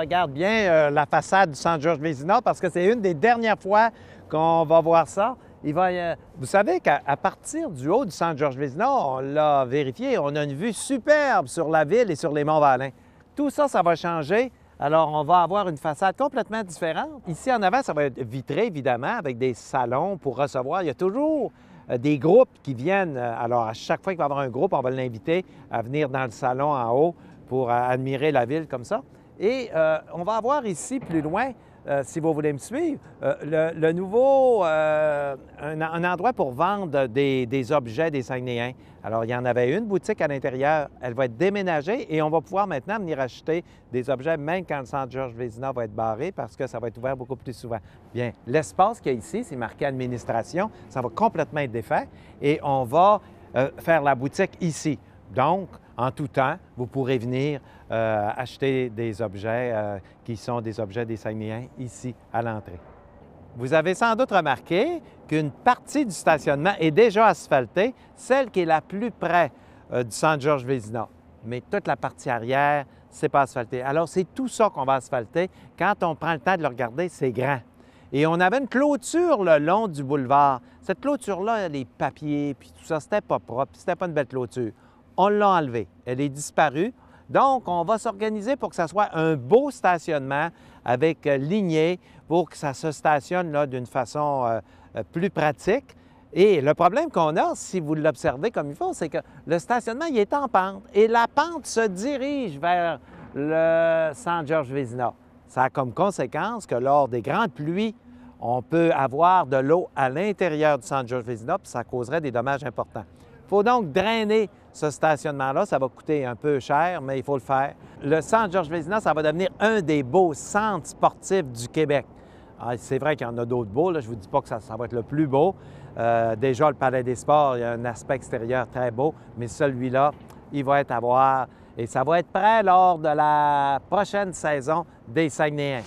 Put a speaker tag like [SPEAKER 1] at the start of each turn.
[SPEAKER 1] regarde bien la façade du Centre Georges Vézina parce que c'est une des dernières fois qu'on va voir ça. Vous savez qu'à partir du haut du Centre Georges Vézina, on l'a vérifié, on a une vue superbe sur la ville et sur les Monts-Valin. Tout ça, ça va changer. Alors, on va avoir une façade complètement différente. Ici, en avant, ça va être vitré, évidemment, avec des salons pour recevoir. Il y a toujours des groupes qui viennent. Alors, à chaque fois qu'il va y avoir un groupe, on va l'inviter à venir dans le salon en haut pour admirer la ville comme ça. Et on va avoir ici, plus loin, si vous voulez me suivre, le nouveau, un endroit pour vendre des objets des Saguenayens. Alors, il y en avait une boutique à l'intérieur, elle va être déménagée et on va pouvoir maintenant venir acheter des objets, même quand le Centre Georges Vézina va être barré, parce que ça va être ouvert beaucoup plus souvent. Bien, l'espace qu'il y a ici, c'est marqué administration, ça va complètement être défait et on va faire la boutique ici. Donc, en tout temps, vous pourrez venir acheter des objets qui sont des objets des Saguenayens ici, à l'entrée. Vous avez sans doute remarqué qu'une partie du stationnement est déjà asphaltée, celle qui est la plus près du Centre Georges Vézina. Mais toute la partie arrière, ce n'est pas asphalté. Alors, c'est tout ça qu'on va asphalter. Quand on prend le temps de le regarder, c'est grand. Et on avait une clôture le long du boulevard. Cette clôture-là, les papiers, puis tout ça, c'était pas propre, c'était pas une belle clôture. On l'a enlevée. Elle est disparue. Donc, on va s'organiser pour que ça soit un beau stationnement avec lignée pour que ça se stationne là d'une façon plus pratique. Et le problème qu'on a, si vous l'observez comme il faut, c'est que le stationnement, il est en pente et la pente se dirige vers le Centre Georges Vézina. Ça a comme conséquence que lors des grandes pluies, on peut avoir de l'eau à l'intérieur du Centre Georges Vézina, puis ça causerait des dommages importants. Il faut donc drainer ce stationnement-là. Ça va coûter un peu cher, mais il faut le faire. Le Centre Georges Vézina, ça va devenir un des beaux centres sportifs du Québec. C'est vrai qu'il y en a d'autres beaux. Là. Je ne vous dis pas que ça va être le plus beau. Déjà, le Palais des Sports, il y a un aspect extérieur très beau, mais celui-là, il va être à voir et ça va être prêt lors de la prochaine saison des Saguenayens.